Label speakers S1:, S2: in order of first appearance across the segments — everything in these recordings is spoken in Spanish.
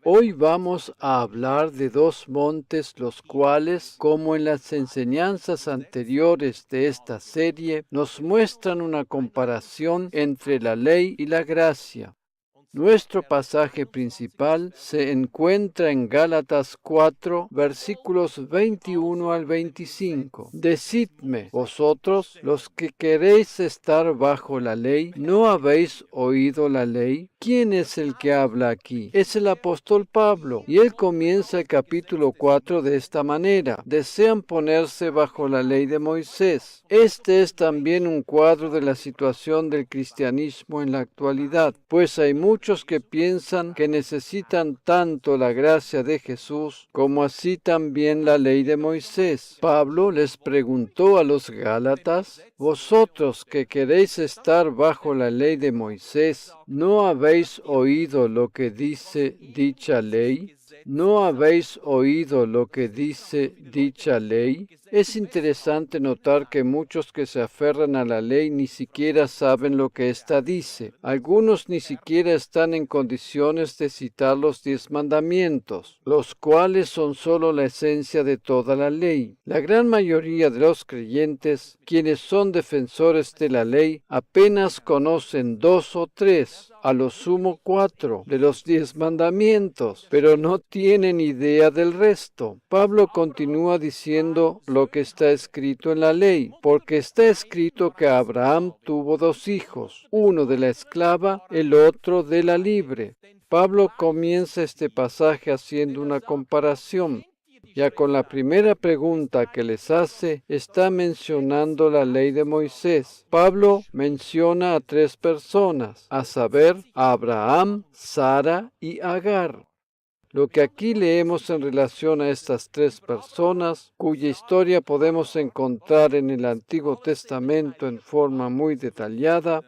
S1: Hoy vamos a hablar de dos montes, los cuales, como en las enseñanzas anteriores de esta serie, nos muestran una comparación entre la ley y la gracia. Nuestro pasaje principal se encuentra en Gálatas 4, versículos 21 al 25. Decidme, vosotros, los que queréis estar bajo la ley, ¿no habéis oído la ley? ¿Quién es el que habla aquí? Es el apóstol Pablo, y él comienza el capítulo 4 de esta manera. Desean ponerse bajo la ley de Moisés. Este es también un cuadro de la situación del cristianismo en la actualidad, pues hay muchos que piensan que necesitan tanto la gracia de Jesús como así también la ley de Moisés. Pablo les preguntó a los Gálatas: vosotros que queréis estar bajo la ley de Moisés, ¿no habéis oído lo que dice dicha ley? ¿No habéis oído lo que dice dicha ley? Es interesante notar que muchos que se aferran a la ley ni siquiera saben lo que ésta dice. Algunos ni siquiera están en condiciones de citar los 10 mandamientos, los cuales son solo la esencia de toda la ley. La gran mayoría de los creyentes, quienes son defensores de la ley, apenas conocen 2 o 3, a lo sumo 4 de los 10 mandamientos, pero no tienen idea del resto. Pablo continúa diciendo lo que está escrito en la ley, porque está escrito que Abraham tuvo 2 hijos, uno de la esclava, el otro de la libre. Pablo comienza este pasaje haciendo una comparación. Ya con la primera pregunta que les hace, está mencionando la ley de Moisés. Pablo menciona a 3 personas, a saber, a Abraham, Sara y Agar. Lo que aquí leemos en relación a estas 3 personas, cuya historia podemos encontrar en el Antiguo Testamento en forma muy detallada,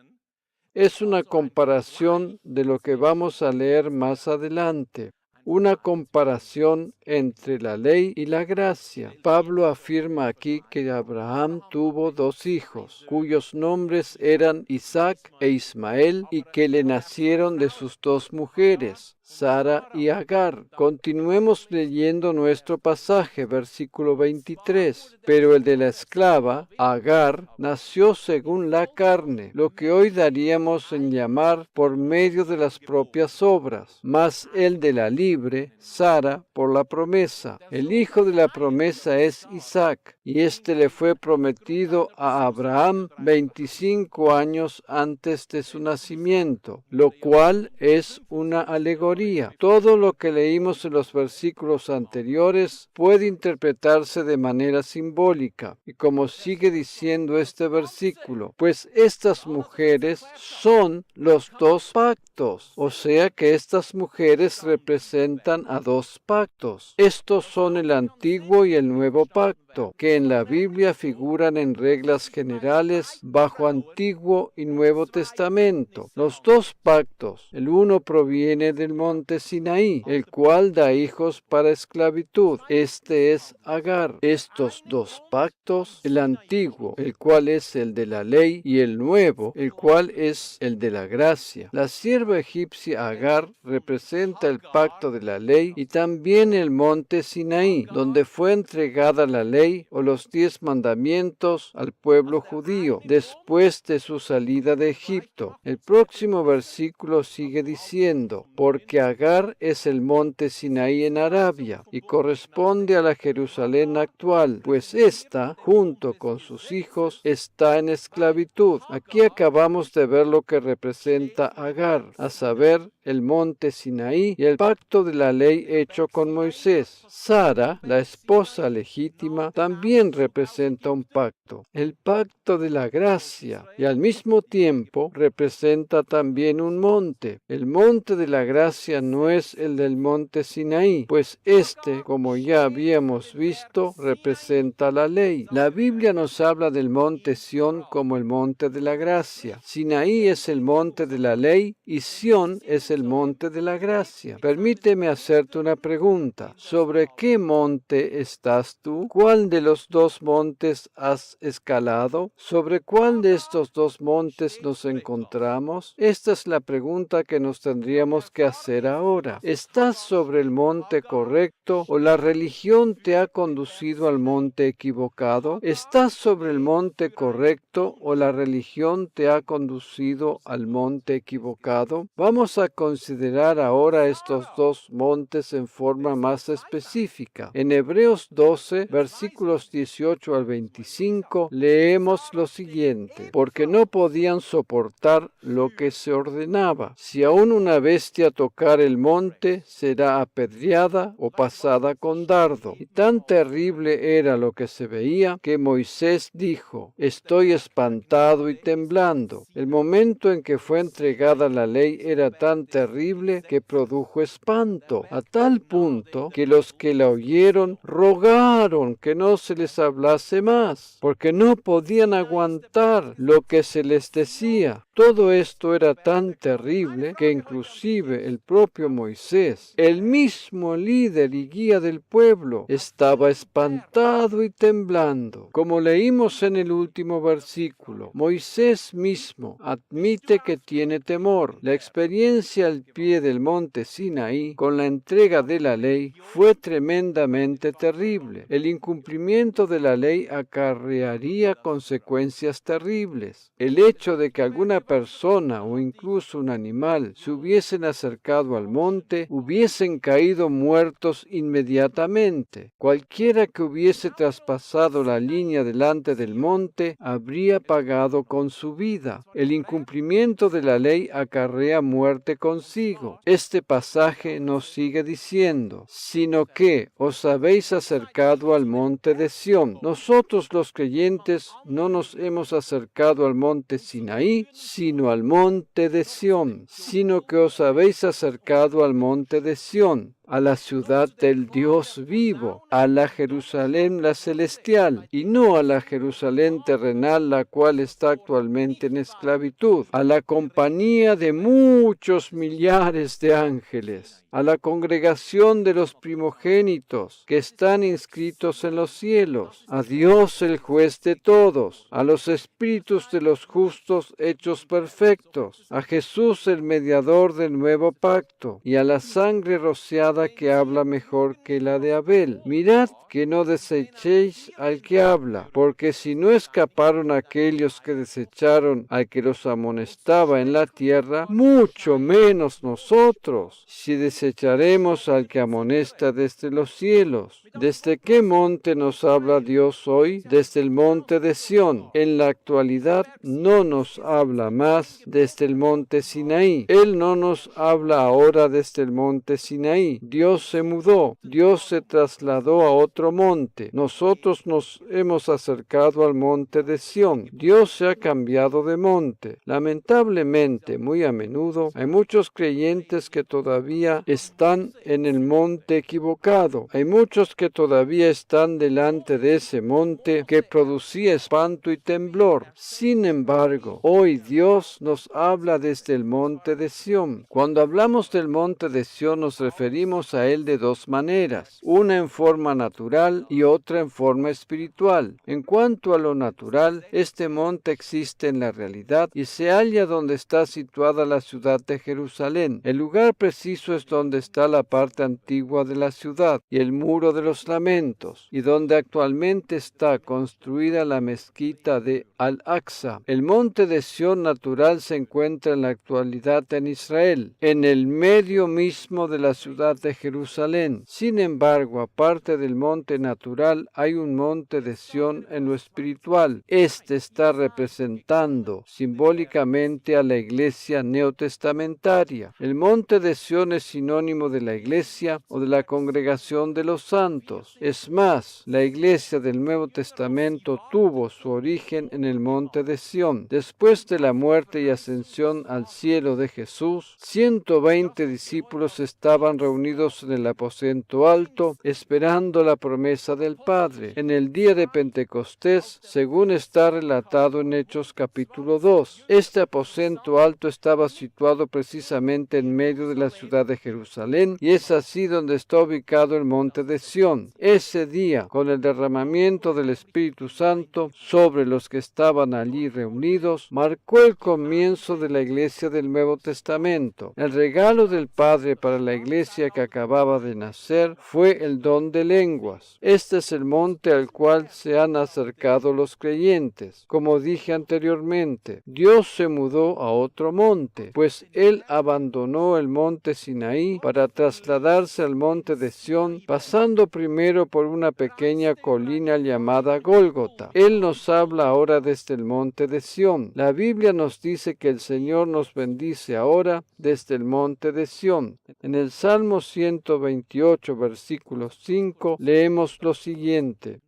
S1: es una comparación de lo que vamos a leer más adelante. Una comparación entre la ley y la gracia. Pablo afirma aquí que Abraham tuvo 2 hijos, cuyos nombres eran Isaac e Ismael, y que le nacieron de sus 2 mujeres, Sara y Agar. Continuemos leyendo nuestro pasaje, versículo 23. Pero el de la esclava, Agar, nació según la carne, lo que hoy daríamos en llamar por medio de las propias obras, mas el de la libre, Sara, por la promesa. El hijo de la promesa es Isaac, y este le fue prometido a Abraham 25 años antes de su nacimiento, lo cual es una alegoría. Todo lo que leímos en los versículos anteriores puede interpretarse de manera simbólica, y como sigue diciendo este versículo, pues estas mujeres son los 2 pactos, o sea que estas mujeres representan a 2 pactos. Estos son el Antiguo y el Nuevo Pacto, que en la Biblia figuran en reglas generales bajo Antiguo y Nuevo Testamento. Los 2 pactos, el uno proviene del monte Sinaí, el cual da hijos para esclavitud. Este es Agar. Estos 2 pactos, el antiguo, el cual es el de la ley, y el nuevo, el cual es el de la gracia. La sierva egipcia Agar representa el pacto de la ley y también el monte Sinaí, donde fue entregada la ley o los 10 mandamientos al pueblo judío después de su salida de Egipto. El próximo versículo sigue diciendo: porque Agar es el monte Sinaí en Arabia y corresponde a la Jerusalén actual, pues ésta, junto con sus hijos, está en esclavitud. Aquí acabamos de ver lo que representa Agar, a saber, el monte Sinaí y el pacto de la ley hecho con Moisés. Sara, la esposa legítima, también representa un pacto, el pacto de la gracia, y al mismo tiempo representa también un monte. El monte de la gracia no es el del monte Sinaí, pues este, como ya habíamos visto, representa la ley. La Biblia nos habla del monte Sión como el monte de la gracia. Sinaí es el monte de la ley y Sión es el el monte de la gracia. Permíteme hacerte una pregunta. ¿Sobre qué monte estás tú? ¿Cuál de los dos montes has escalado? ¿Sobre cuál de estos dos montes nos encontramos? Esta es la pregunta que nos tendríamos que hacer ahora. ¿Estás sobre el monte correcto o la religión te ha conducido al monte equivocado? ¿Estás sobre el monte correcto o la religión te ha conducido al monte equivocado? Vamos a considerar ahora estos dos montes en forma más específica. En Hebreos 12, versículos 18 al 25, leemos lo siguiente: porque no podían soportar lo que se ordenaba. Si aún una bestia tocar el monte, será apedreada o pasada con dardo. Y tan terrible era lo que se veía que Moisés dijo: estoy espantado y temblando. El momento en que fue entregada la ley era tan terrible que produjo espanto, a tal punto que los que la oyeron rogaron que no se les hablase más, porque no podían aguantar lo que se les decía. Todo esto era tan terrible que inclusive el propio Moisés, el mismo líder y guía del pueblo, estaba espantado y temblando. Como leímos en el último versículo, Moisés mismo admite que tiene temor. La experiencia al pie del monte Sinaí con la entrega de la ley fue tremendamente terrible. El incumplimiento de la ley acarrearía consecuencias terribles. El hecho de que alguna persona o incluso un animal se hubiesen acercado al monte, hubiesen caído muertos inmediatamente. Cualquiera que hubiese traspasado la línea delante del monte habría pagado con su vida. El incumplimiento de la ley acarrea muerte consigo. Este pasaje nos sigue diciendo: sino que os habéis acercado al monte de Sión. Nosotros los creyentes no nos hemos acercado al monte Sinaí, sino al monte de Sión, sino que os habéis acercado al monte de Sión, a la ciudad del Dios vivo, a la Jerusalén la celestial, y no a la Jerusalén terrenal, la cual está actualmente en esclavitud, a la compañía de muchos millares de ángeles, a la congregación de los primogénitos que están inscritos en los cielos, a Dios el juez de todos, a los espíritus de los justos hechos perfectos, a Jesús el mediador del nuevo pacto, y a la sangre rociada que habla mejor que la de Abel. Mirad que no desechéis al que habla, porque si no escaparon aquellos que desecharon al que los amonestaba en la tierra, mucho menos nosotros, si desecharemos al que amonesta desde los cielos. ¿Desde qué monte nos habla Dios hoy? Desde el monte de Sión. En la actualidad no nos habla más desde el monte Sinaí. Él no nos habla ahora desde el monte Sinaí. Dios se mudó, Dios se trasladó a otro monte. Nosotros nos hemos acercado al monte de Sión. Dios se ha cambiado de monte. Lamentablemente, muy a menudo, hay muchos creyentes que todavía están en el monte equivocado. Hay muchos que todavía están delante de ese monte que producía espanto y temblor. Sin embargo, hoy Dios nos habla desde el monte de Sión. Cuando hablamos del monte de Sión nos referimos a él de dos maneras, una en forma natural y otra en forma espiritual. En cuanto a lo natural, este monte existe en la realidad y se halla donde está situada la ciudad de Jerusalén. El lugar preciso es donde está la parte antigua de la ciudad y el muro de los lamentos, y donde actualmente está construida la mezquita de Al-Aqsa. El monte de Sión natural se encuentra en la actualidad en Israel, en el medio mismo de la ciudad de Jerusalén. Sin embargo, aparte del monte natural, hay un monte de Sión en lo espiritual. Este está representando simbólicamente a la iglesia neotestamentaria. El monte de Sión es sinónimo de la iglesia o de la congregación de los santos. Es más, la iglesia del Nuevo Testamento tuvo su origen en el monte de Sión. Después de la muerte y ascensión al cielo de Jesús, 120 discípulos estaban reunidos reunidos en el aposento alto, esperando la promesa del Padre. En el día de Pentecostés, según está relatado en Hechos capítulo 2, este aposento alto estaba situado precisamente en medio de la ciudad de Jerusalén, y es así donde está ubicado el monte de Sión. Ese día, con el derramamiento del Espíritu Santo sobre los que estaban allí reunidos, marcó el comienzo de la iglesia del Nuevo Testamento. El regalo del Padre para la iglesia que acababa de nacer fue el don de lenguas. Este es el monte al cual se han acercado los creyentes. Como dije anteriormente, Dios se mudó a otro monte, pues Él abandonó el monte Sinaí para trasladarse al monte de Sión, pasando primero por una pequeña colina llamada Gólgota. Él nos habla ahora desde el monte de Sión. La Biblia nos dice que el Señor nos bendice ahora desde el monte de Sión. En el Salmo 128, versículo 5, leemos lo siguiente.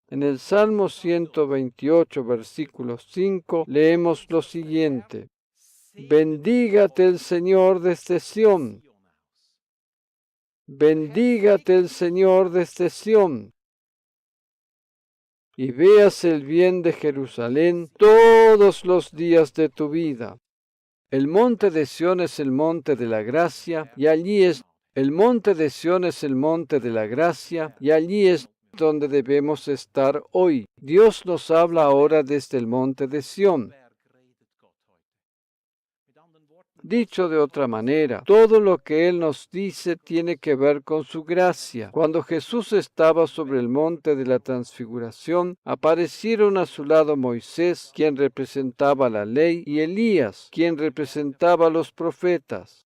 S1: En el Salmo 128, versículo 5, leemos lo siguiente. Bendígate el Señor desde Sión. Bendígate el Señor desde Sión. Y veas el bien de Jerusalén todos los días de tu vida. El monte de Sión es el monte de la gracia, y allí es el monte de Sión es el monte de la gracia, y allí es donde debemos estar hoy. Dios nos habla ahora desde el monte de Sión. Dicho de otra manera, todo lo que Él nos dice tiene que ver con su gracia. Cuando Jesús estaba sobre el monte de la transfiguración, aparecieron a su lado Moisés, quien representaba la ley, y Elías, quien representaba a los profetas.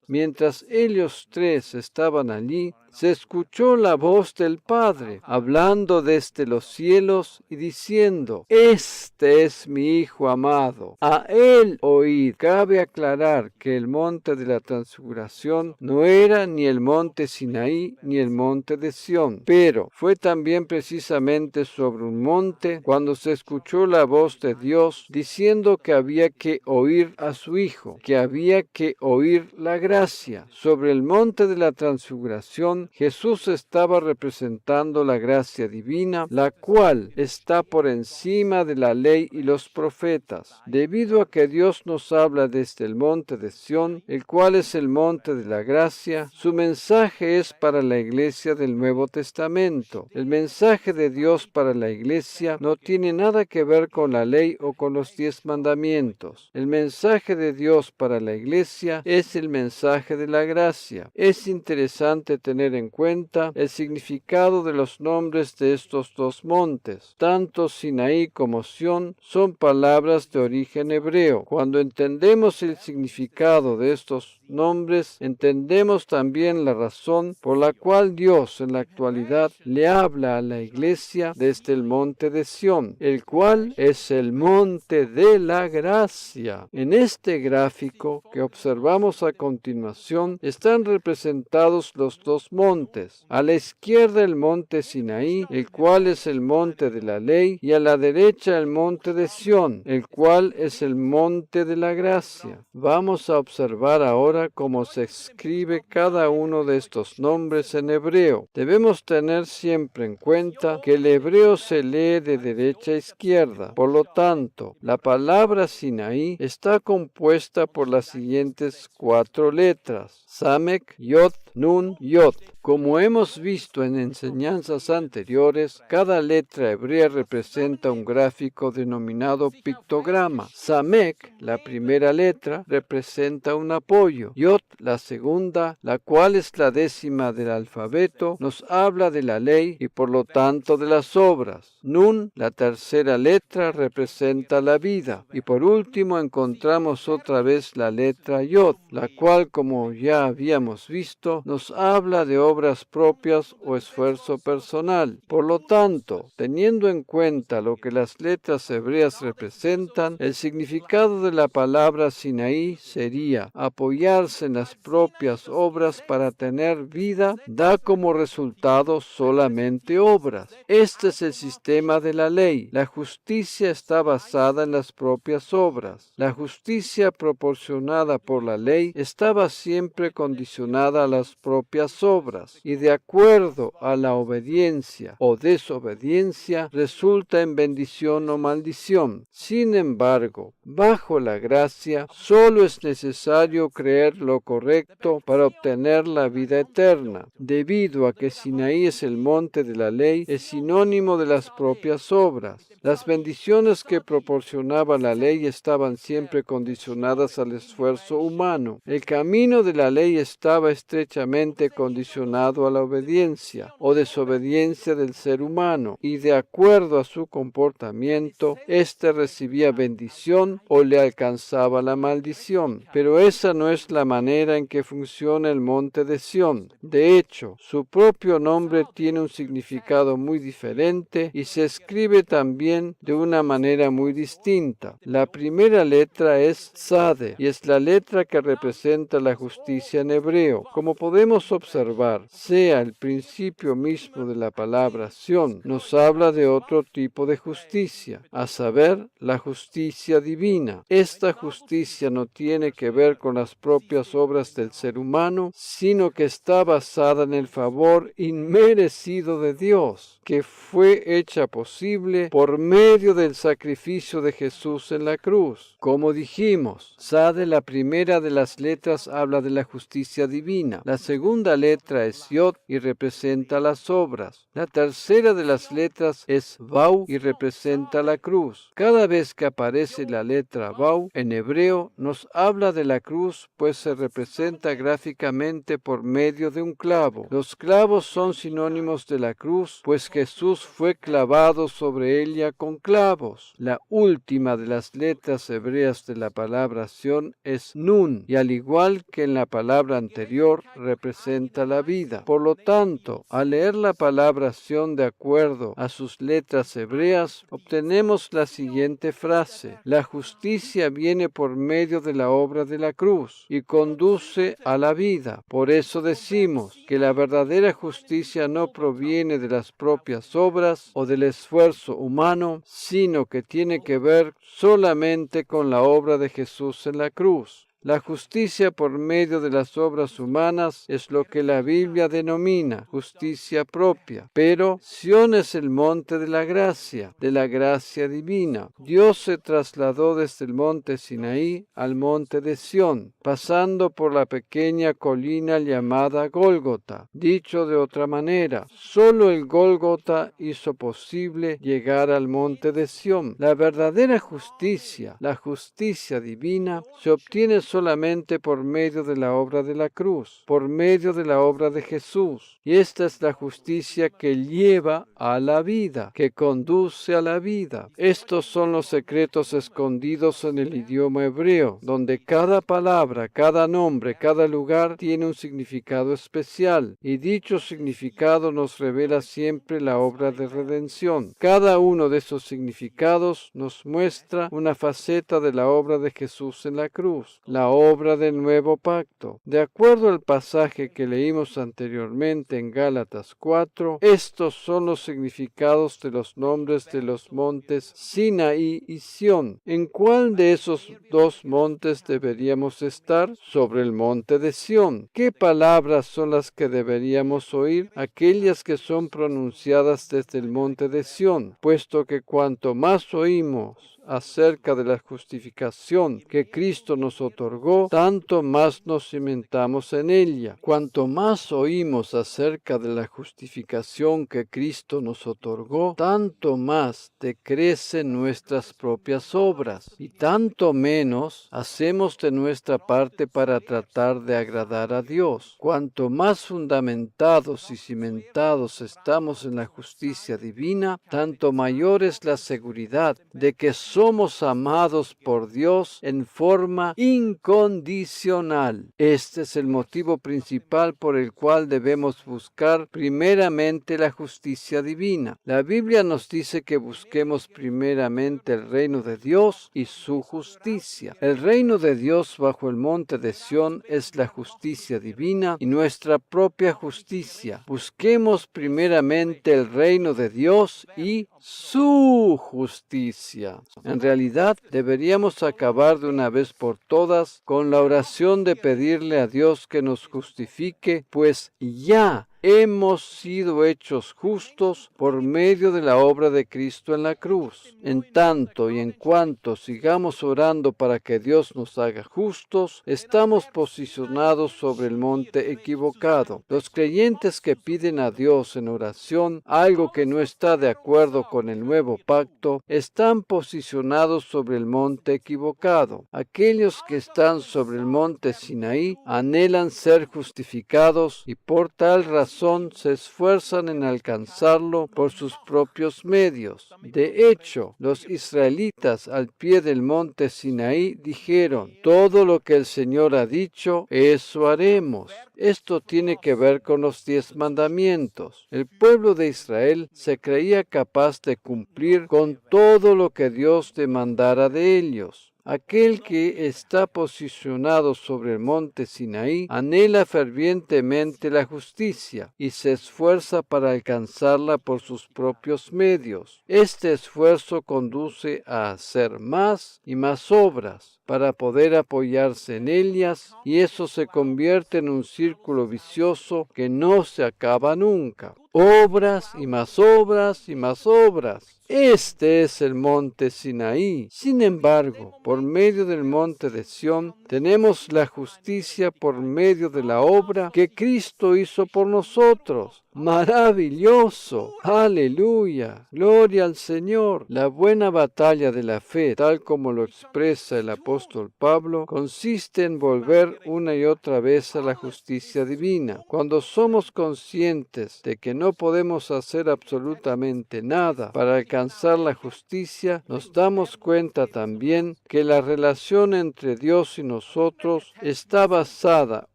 S1: Mientras ellos tres estaban allí, se escuchó la voz del Padre, hablando desde los cielos y diciendo, Este es mi Hijo amado, a Él oíd. Cabe aclarar que el monte de la transfiguración no era ni el monte Sinaí ni el monte de Sión, pero fue también precisamente sobre un monte cuando se escuchó la voz de Dios diciendo que había que oír a su Hijo, que había que oír la gracia. Sobre el monte de la transfiguración, Jesús estaba representando la gracia divina, la cual está por encima de la ley y los profetas. Debido a que Dios nos habla desde el monte de Sión, el cual es el monte de la gracia, su mensaje es para la iglesia del Nuevo Testamento. El mensaje de Dios para la iglesia no tiene nada que ver con la ley o con los 10 mandamientos. El mensaje de Dios para la iglesia es el mensaje de la gracia. Es interesante tener en cuenta el significado de los nombres de estos dos montes. Tanto Sinaí como Sión son palabras de origen hebreo. Cuando entendemos el significado de estos nombres, entendemos también la razón por la cual Dios en la actualidad le habla a la iglesia desde el monte de Sión, el cual es el monte de la gracia. En este gráfico que observamos a continuación están representados los dos montes. A la izquierda el monte Sinaí, el cual es el monte de la ley, y a la derecha el monte de Sión, el cual es el monte de la gracia. Vamos a observar ahora cómo se escribe cada uno de estos nombres en hebreo. Debemos tener siempre en cuenta que el hebreo se lee de derecha a izquierda. Por lo tanto, la palabra Sinaí está compuesta por las siguientes 4 letras: Samek, Yod, Nun, Yod. Como hemos visto en enseñanzas anteriores, cada letra hebrea representa un gráfico denominado pictograma. Samek, la primera letra, representa un apoyo. Yod, la segunda, la cual es la 10ª del alfabeto, nos habla de la ley y por lo tanto de las obras. Nun, la tercera letra, representa la vida. Y por último encontramos otra vez la letra Yod, la cual, como ya habíamos visto, nos habla de obras propias o esfuerzo personal. Por lo tanto, teniendo en cuenta lo que las letras hebreas representan, el significado de la palabra Sinaí sería apoyarse en las propias obras para tener vida, da como resultado solamente obras. Este es el sistema de la ley. La justicia está basada en las propias obras. La justicia proporcionada por la ley estaba siempre condicionada a las sus propias obras, y de acuerdo a la obediencia o desobediencia resulta en bendición o maldición. Sin embargo, bajo la gracia, solo es necesario creer lo correcto para obtener la vida eterna, debido a que Sinaí es el monte de la ley, es sinónimo de las propias obras. Las bendiciones que proporcionaba la ley estaban siempre condicionadas al esfuerzo humano. El camino de la ley estaba estrechamente condicionado a la obediencia o desobediencia del ser humano, y de acuerdo a su comportamiento, éste recibía bendición o le alcanzaba la maldición. Pero esa no es la manera en que funciona el monte de Sión. De hecho, su propio nombre tiene un significado muy diferente y se escribe también de una manera muy distinta. La primera letra es Tzade y es la letra que representa la justicia en hebreo. Como podemos observar, sea el principio mismo de la palabra Sión, nos habla de otro tipo de justicia, a saber, la justicia divina. Esta justicia no tiene que ver con las propias obras del ser humano, sino que está basada en el favor inmerecido de Dios, que fue hecha posible por medio del sacrificio de Jesús en la cruz. Como dijimos, Tzade, la primera de las letras, habla de la justicia divina. La segunda letra es Yod y representa las obras. La tercera de las letras es Vau y representa la cruz. Cada vez que aparece la letra Vau en hebreo, nos habla de la cruz, pues se representa gráficamente por medio de un clavo. Los clavos son sinónimos de la cruz, pues Jesús fue clavado sobre ella con clavos. La última de las letras hebreas de la palabra Sión es Nun, y al igual que en la palabra anterior, representa la vida. Por lo tanto, al leer la palabra Sión de acuerdo a sus letras hebreas, obtenemos la siguiente frase: la justicia viene por medio de la obra de la cruz y conduce a la vida. Por eso decimos que la verdadera justicia no proviene de las propias obras o del esfuerzo humano, sino que tiene que ver solamente con la obra de Jesús en la cruz. La justicia por medio de las obras humanas es lo que la Biblia denomina justicia propia. Pero Sión es el monte de la gracia divina. Dios se trasladó desde el monte Sinaí al monte de Sión, pasando por la pequeña colina llamada Gólgota. Dicho de otra manera, solo el Gólgota hizo posible llegar al monte de Sión. La verdadera justicia, la justicia divina, se obtiene solamente por medio de la obra de la cruz, por medio de la obra de Jesús. Y esta es la justicia que lleva a la vida, que conduce a la vida. Estos son los secretos escondidos en el idioma hebreo, donde cada palabra, cada nombre, cada lugar tiene un significado especial, y dicho significado nos revela siempre la obra de redención. Cada uno de esos significados nos muestra una faceta de la obra de Jesús en la cruz, la obra del nuevo pacto. De acuerdo al pasaje que leímos anteriormente en Gálatas 4, estos son los significados de los nombres de los montes Sinaí y Sión. ¿En cuál de esos dos montes deberíamos estar? Sobre el monte de Sión. ¿Qué palabras son las que deberíamos oír? Aquellas que son pronunciadas desde el monte de Sión, puesto que cuanto más oímos acerca de la justificación que Cristo nos otorgó, tanto más nos cimentamos en ella. Cuanto más oímos acerca de la justificación que Cristo nos otorgó, tanto más decrecen nuestras propias obras, y tanto menos hacemos de nuestra parte para tratar de agradar a Dios. Cuanto más fundamentados y cimentados estamos en la justicia divina, tanto mayor es la seguridad de que somos amados por Dios en forma incondicional. Este es el motivo principal por el cual debemos buscar primeramente la justicia divina. La Biblia nos dice que busquemos primeramente el reino de Dios y su justicia. El reino de Dios bajo el monte de Sión es la justicia divina y nuestra propia justicia. Busquemos primeramente el reino de Dios y su justicia. En realidad, deberíamos acabar de una vez por todas con la oración de pedirle a Dios que nos justifique, pues ya hemos sido hechos justos por medio de la obra de Cristo en la cruz. En tanto y en cuanto sigamos orando para que Dios nos haga justos, estamos posicionados sobre el monte equivocado. Los creyentes que piden a Dios en oración algo que no está de acuerdo con el nuevo pacto, están posicionados sobre el monte equivocado. Aquellos que están sobre el monte Sinaí anhelan ser justificados y por tal razón se esfuerzan en alcanzarlo por sus propios medios. De hecho, los israelitas al pie del monte Sinaí dijeron: todo lo que el Señor ha dicho, eso haremos. Esto tiene que ver con los 10 mandamientos. El pueblo de Israel se creía capaz de cumplir con todo lo que Dios demandara de ellos. Aquel que está posicionado sobre el monte Sinaí anhela fervientemente la justicia y se esfuerza para alcanzarla por sus propios medios. Este esfuerzo conduce a hacer más y más obras para poder apoyarse en ellas, y eso se convierte en un círculo vicioso que no se acaba nunca. Obras y más obras y más obras. Este es el monte Sinaí. Sin embargo, por medio del monte de Sión, tenemos la justicia por medio de la obra que Cristo hizo por nosotros. ¡Maravilloso! ¡Aleluya! ¡Gloria al Señor! La buena batalla de la fe, tal como lo expresa el apóstol Pablo, consiste en volver una y otra vez a la justicia divina. Cuando somos conscientes de que no podemos hacer absolutamente nada para alcanzar la justicia, nos damos cuenta también que la relación entre Dios y nosotros está basada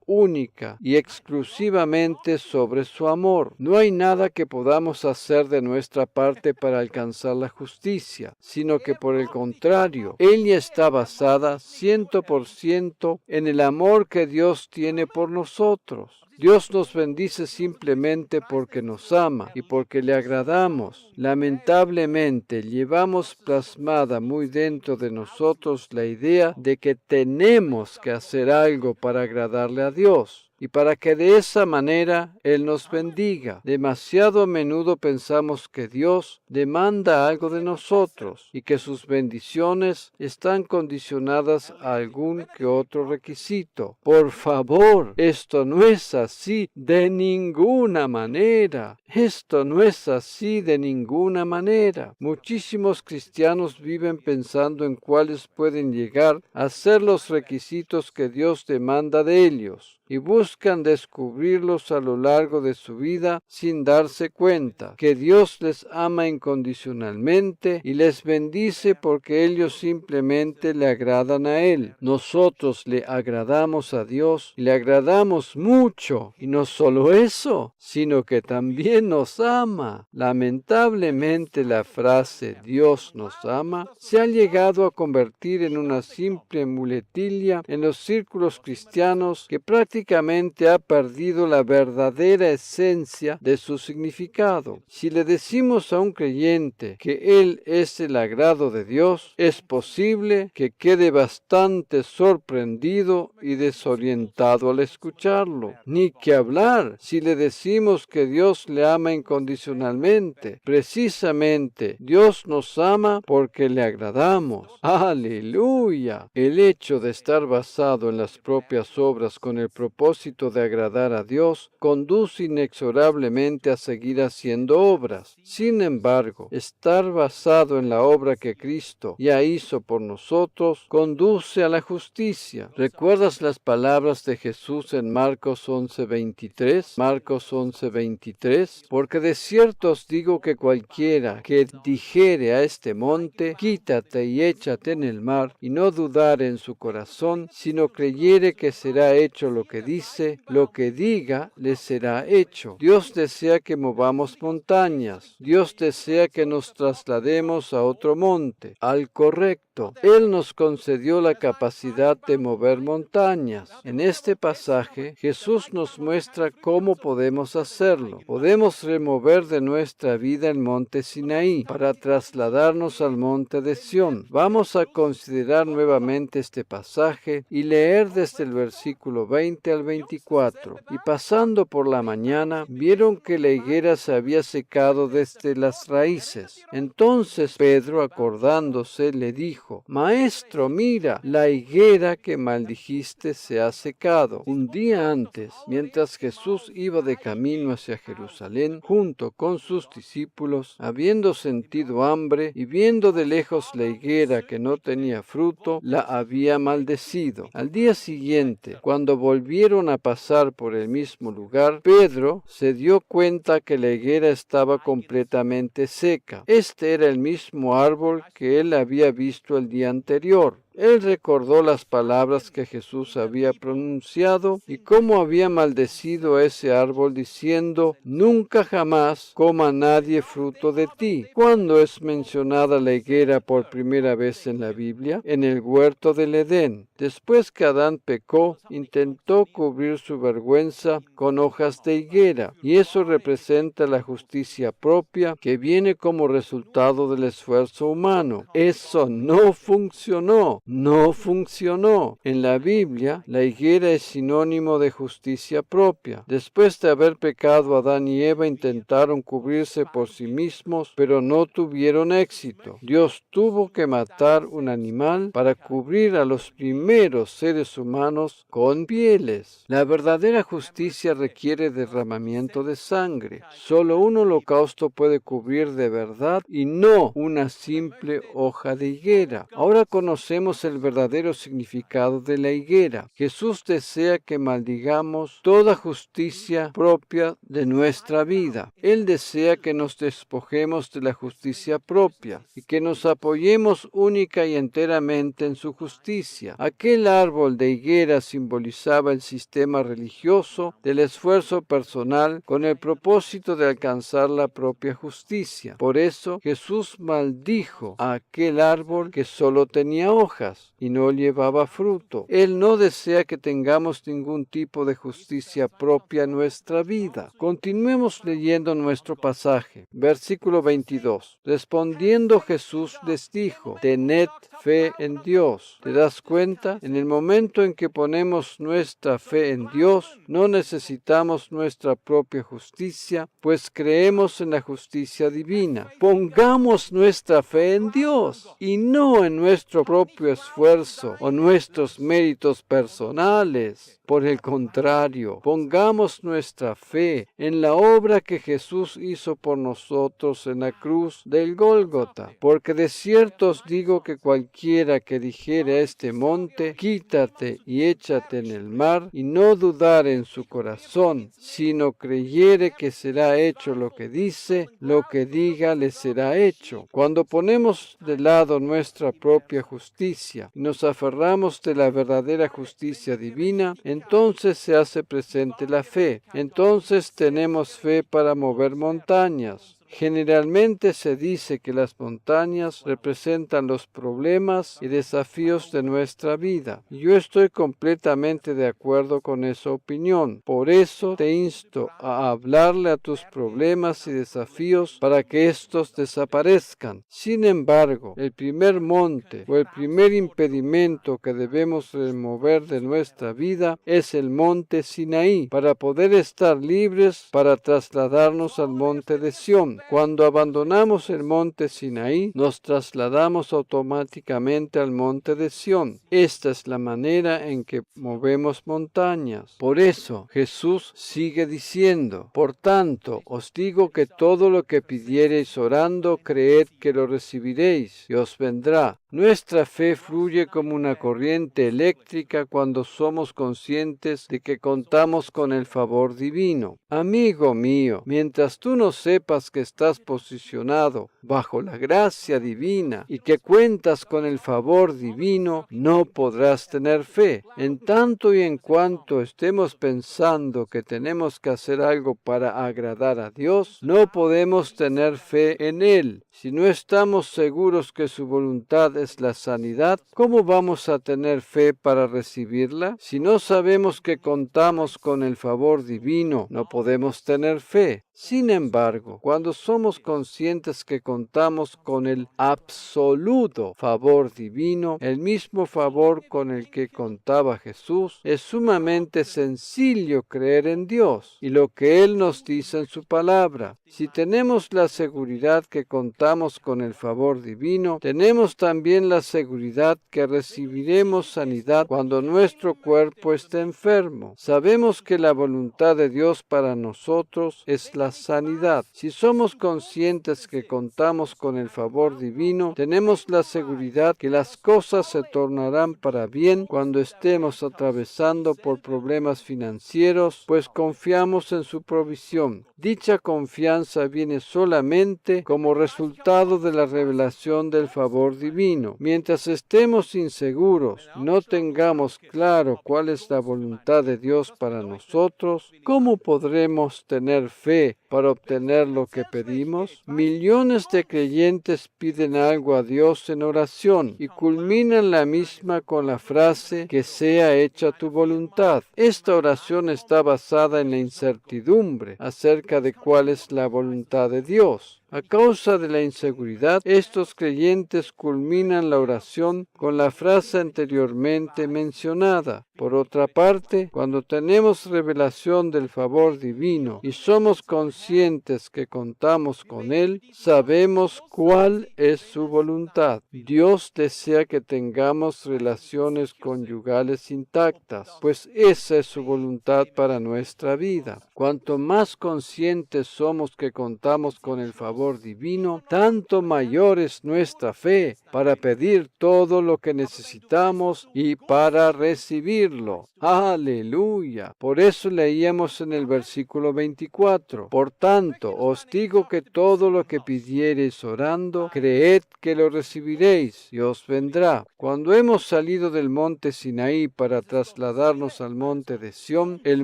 S1: única y exclusivamente sobre su amor. No hay nada que podamos hacer de nuestra parte para alcanzar la justicia, sino que por el contrario, ella está basada 100% en el amor que Dios tiene por nosotros. Dios nos bendice simplemente porque nos ama y porque le agradamos. Lamentablemente, llevamos plasmada muy dentro de nosotros la idea de que tenemos que hacer algo para agradarle a Dios y para que de esa manera Él nos bendiga. Demasiado a menudo pensamos que Dios demanda algo de nosotros y que sus bendiciones están condicionadas a algún que otro requisito. Por favor, esto no es así de ninguna manera. Esto no es así de ninguna manera. Muchísimos cristianos viven pensando en cuáles pueden llegar a ser los requisitos que Dios demanda de ellos, y buscan descubrirlos a lo largo de su vida sin darse cuenta que Dios les ama incondicionalmente y les bendice porque ellos simplemente le agradan a Él. Nosotros le agradamos a Dios y le agradamos mucho, y no solo eso, sino que también nos ama. Lamentablemente, la frase Dios nos ama se ha llegado a convertir en una simple muletilla en los círculos cristianos que prácticamente ha perdido la verdadera esencia de su significado. Si le decimos a un creyente que Él es el agrado de Dios, es posible que quede bastante sorprendido y desorientado al escucharlo. Ni que hablar si le decimos que Dios le ama incondicionalmente. Precisamente, Dios nos ama porque le agradamos. ¡Aleluya! El hecho de estar basado en las propias obras con el propósito de agradar a Dios conduce inexorablemente a seguir haciendo obras. Sin embargo, estar basado en la obra que Cristo ya hizo por nosotros conduce a la justicia. ¿Recuerdas las palabras de Jesús en Marcos 11:23? Marcos 11:23. Porque de cierto os digo que cualquiera que dijere a este monte, quítate y échate en el mar, y no dudare en su corazón, sino creyere que será hecho lo que dice, lo que diga le será hecho. Dios desea que movamos montañas. Dios desea que nos traslademos a otro monte, al correcto. Egipto. Él nos concedió la capacidad de mover montañas. En este pasaje, Jesús nos muestra cómo podemos hacerlo. Podemos remover de nuestra vida el monte Sinaí para trasladarnos al monte de Sión. Vamos a considerar nuevamente este pasaje y leer desde el versículo 20 al 24. Y pasando por la mañana, vieron que la higuera se había secado desde las raíces. Entonces Pedro, acordándose, le dijo: Maestro, mira, la higuera que maldijiste se ha secado. Un día antes, mientras Jesús iba de camino hacia Jerusalén, junto con sus discípulos, habiendo sentido hambre y viendo de lejos la higuera que no tenía fruto, la había maldecido. Al día siguiente, cuando volvieron a pasar por el mismo lugar, Pedro se dio cuenta que la higuera estaba completamente seca. Este era el mismo árbol que él había visto el día anterior. Él recordó las palabras que Jesús había pronunciado y cómo había maldecido a ese árbol diciendo: nunca jamás coma nadie fruto de ti. ¿Cuándo es mencionada la higuera por primera vez en la Biblia? En el huerto del Edén. Después que Adán pecó, intentó cubrir su vergüenza con hojas de higuera, y eso representa la justicia propia que viene como resultado del esfuerzo humano. Eso no funcionó. No funcionó. En la Biblia, la higuera es sinónimo de justicia propia. Después de haber pecado, Adán y Eva intentaron cubrirse por sí mismos, pero no tuvieron éxito. Dios tuvo que matar un animal para cubrir a los primeros seres humanos con pieles. La verdadera justicia requiere derramamiento de sangre. Solo un holocausto puede cubrir de verdad y no una simple hoja de higuera. Ahora conocemos el verdadero significado de la higuera. Jesús desea que maldigamos toda justicia propia de nuestra vida. Él desea que nos despojemos de la justicia propia y que nos apoyemos única y enteramente en su justicia. Aquel árbol de higuera simbolizaba el sistema religioso del esfuerzo personal con el propósito de alcanzar la propia justicia. Por eso Jesús maldijo a aquel árbol que solo tenía hojas y no llevaba fruto. Él no desea que tengamos ningún tipo de justicia propia en nuestra vida. Continuemos leyendo nuestro pasaje. Versículo 22. Respondiendo Jesús les dijo: tened fe en Dios. ¿Te das cuenta? En el momento en que ponemos nuestra fe en Dios, no necesitamos nuestra propia justicia, pues creemos en la justicia divina. Pongamos nuestra fe en Dios y no en nuestro propio esfuerzo o nuestros méritos personales. Por el contrario, pongamos nuestra fe en la obra que Jesús hizo por nosotros en la cruz del Gólgota. Porque de cierto os digo que cualquiera que dijere a este monte: quítate y échate en el mar, y no dudare en su corazón, sino creyere que será hecho lo que dice, lo que diga le será hecho. Cuando ponemos de lado nuestra propia justicia y nos aferramos de la verdadera justicia divina, entonces se hace presente la fe. Entonces tenemos fe para mover montañas. Generalmente se dice que las montañas representan los problemas y desafíos de nuestra vida. Y yo estoy completamente de acuerdo con esa opinión. Por eso te insto a hablarle a tus problemas y desafíos para que estos desaparezcan. Sin embargo, el primer monte o el primer impedimento que debemos remover de nuestra vida es el monte Sinaí, para poder estar libres para trasladarnos al monte de Sión. Cuando abandonamos el monte Sinaí, nos trasladamos automáticamente al monte de Sión. Esta es la manera en que movemos montañas. Por eso Jesús sigue diciendo: por tanto, os digo que todo lo que pidiereis orando, creed que lo recibiréis y os vendrá. Nuestra fe fluye como una corriente eléctrica cuando somos conscientes de que contamos con el favor divino. Amigo mío, mientras tú no sepas que estás posicionado bajo la gracia divina y que cuentas con el favor divino, no podrás tener fe. En tanto y en cuanto estemos pensando que tenemos que hacer algo para agradar a Dios, no podemos tener fe en Él. Si no estamos seguros que su voluntad es la sanidad, ¿cómo vamos a tener fe para recibirla? Si no sabemos que contamos con el favor divino, no podemos tener fe. Sin embargo, cuando somos conscientes que contamos con el absoluto favor divino, el mismo favor con el que contaba Jesús, es sumamente sencillo creer en Dios y lo que Él nos dice en su palabra. Si tenemos la seguridad que contamos con el favor divino, tenemos también la seguridad que recibiremos sanidad cuando nuestro cuerpo esté enfermo. Sabemos que la voluntad de Dios para nosotros es la sanidad. Si somos conscientes que contamos con el favor divino, tenemos la seguridad que las cosas se tornarán para bien cuando estemos atravesando por problemas financieros, pues confiamos en su provisión. Dicha confianza viene solamente como resultado de la revelación del favor divino. Mientras estemos inseguros, no tengamos claro cuál es la voluntad de Dios para nosotros, ¿cómo podremos tener fe para obtener lo que pedimos? Millones de creyentes piden algo a Dios en oración y culminan la misma con la frase "que sea hecha tu voluntad". Esta oración está basada en la incertidumbre acerca de cuál es la voluntad de Dios. A causa de la inseguridad, estos creyentes culminan la oración con la frase anteriormente mencionada. Por otra parte, cuando tenemos revelación del favor divino y somos conscientes que contamos con Él, sabemos cuál es su voluntad. Dios desea que tengamos relaciones conyugales intactas, pues esa es su voluntad para nuestra vida. Cuanto más conscientes somos que contamos con el favor divino, tanto mayor es nuestra fe para pedir todo lo que necesitamos y para recibirlo. ¡Aleluya! Por eso leíamos en el versículo 24: Por tanto, os digo que todo lo que pidiereis orando, creed que lo recibiréis y os vendrá. Cuando hemos salido del monte Sinaí para trasladarnos al monte de Sión, el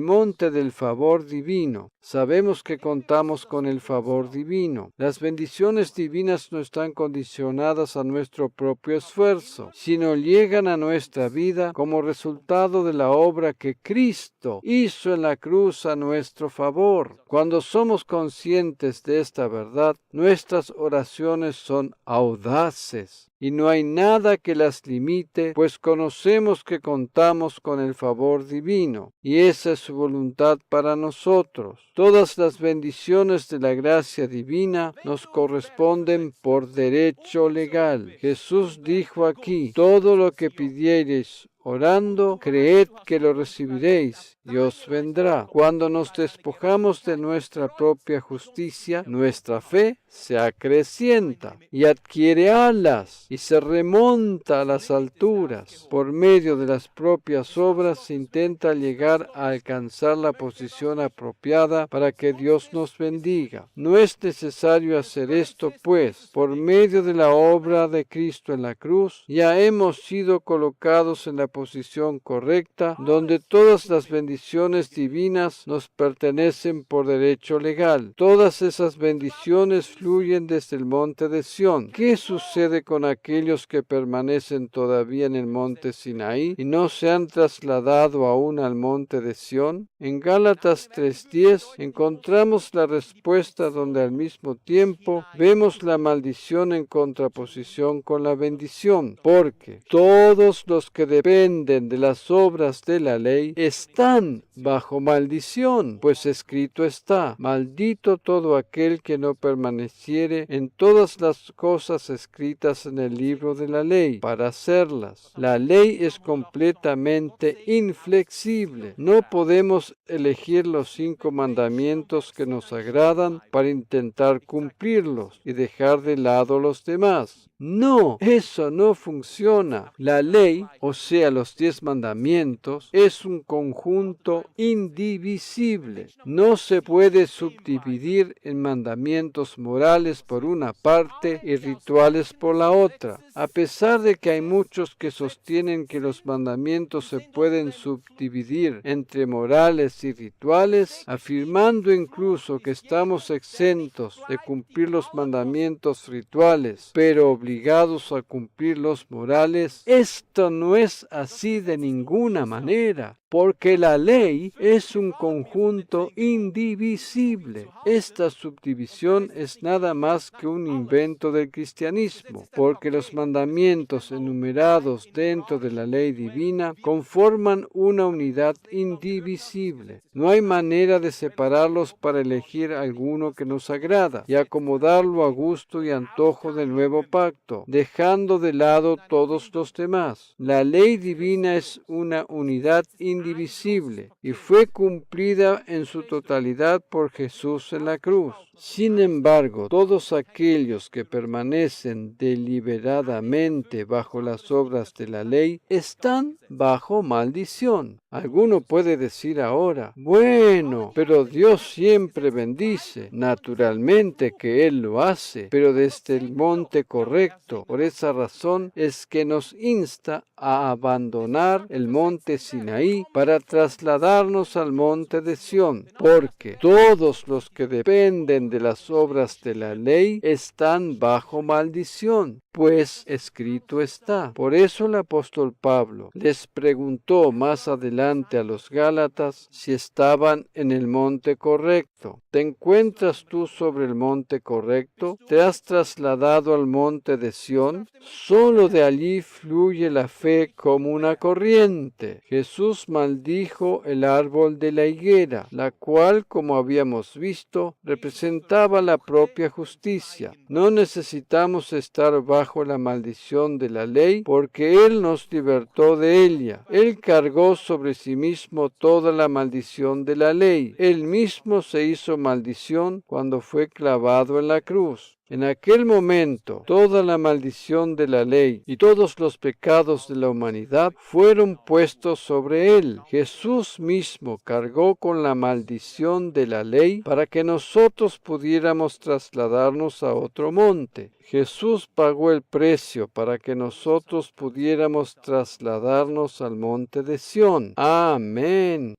S1: monte del favor divino, sabemos que contamos con el favor divino. Las bendiciones divinas no están condicionadas a nuestro propio esfuerzo, sino llegan a nuestra vida como resultado de la obra que Cristo hizo en la cruz a nuestro favor. Cuando somos conscientes de esta verdad, nuestras oraciones son audaces y no hay nada que las limite, pues conocemos que contamos con el favor divino, y esa es su voluntad para nosotros. Todas las bendiciones de la gracia divina nos corresponden por derecho legal. Jesús dijo aquí: todo lo que pidiereis orando, creed que lo recibiréis y os vendrá. Cuando nos despojamos de nuestra propia justicia, nuestra fe se acrecienta y adquiere alas y se remonta a las alturas. Por medio de las propias obras se intenta llegar a alcanzar la posición apropiada para que Dios nos bendiga. No es necesario hacer esto, pues, por medio de la obra de Cristo en la cruz, ya hemos sido colocados en la posición correcta, donde todas las bendiciones divinas nos pertenecen por derecho legal. Todas esas bendiciones fluyen desde el monte de Sión. ¿Qué sucede con aquellos que permanecen todavía en el monte Sinaí y no se han trasladado aún al monte de Sión? En Gálatas 3:10 encontramos la respuesta, donde al mismo tiempo vemos la maldición en contraposición con la bendición, porque todos los que dependen de las obras de la ley están bajo maldición, pues escrito está: maldito todo aquel que no permaneciere en todas las cosas escritas en el libro de la ley para hacerlas. La ley es completamente inflexible. No podemos elegir los 5 mandamientos que nos agradan para intentar cumplirlos y dejar de lado los demás. No, eso no funciona. La ley, o sea, a los 10 mandamientos es un conjunto indivisible. No se puede subdividir en mandamientos morales por una parte y rituales por la otra. A pesar de que hay muchos que sostienen que los mandamientos se pueden subdividir entre morales y rituales, afirmando incluso que estamos exentos de cumplir los mandamientos rituales, pero obligados a cumplir los morales, esto no es así de ninguna manera, porque la ley es un conjunto indivisible. Esta subdivisión es nada más que un invento del cristianismo, porque los mandamientos enumerados dentro de la ley divina conforman una unidad indivisible. No hay manera de separarlos para elegir alguno que nos agrada y acomodarlo a gusto y antojo del nuevo pacto, dejando de lado todos los demás. La ley divina es una unidad indivisible y fue cumplida en su totalidad por Jesús en la cruz. Sin embargo, todos aquellos que permanecen deliberadamente bajo las obras de la ley están bajo maldición. Alguno puede decir ahora, bueno, pero Dios siempre bendice. Naturalmente que Él lo hace, pero desde el monte correcto. Por esa razón es que nos insta a abandonar el monte Sinaí para trasladarnos al monte de Sión, porque todos los que dependen de las obras de la ley están bajo maldición, pues escrito está. Por eso el apóstol Pablo les preguntó más adelante a los Gálatas si estaban en el monte correcto. ¿Te encuentras tú sobre el monte correcto? ¿Te has trasladado al monte de Sión? Solo de allí fluye la fe como una corriente. Jesús maldijo el árbol de la higuera, la cual, como habíamos visto, representaba la propia justicia. No necesitamos estar bajo la maldición de la ley, porque Él nos libertó de ella. Él cargó sobre sí mismo toda la maldición de la ley. Él mismo se hizo maldición cuando fue clavado en la cruz. En aquel momento, toda la maldición de la ley y todos los pecados de la humanidad fueron puestos sobre Él. Jesús mismo cargó con la maldición de la ley para que nosotros pudiéramos trasladarnos a otro monte. Jesús pagó el precio para que nosotros pudiéramos trasladarnos al monte de Sión. Amén.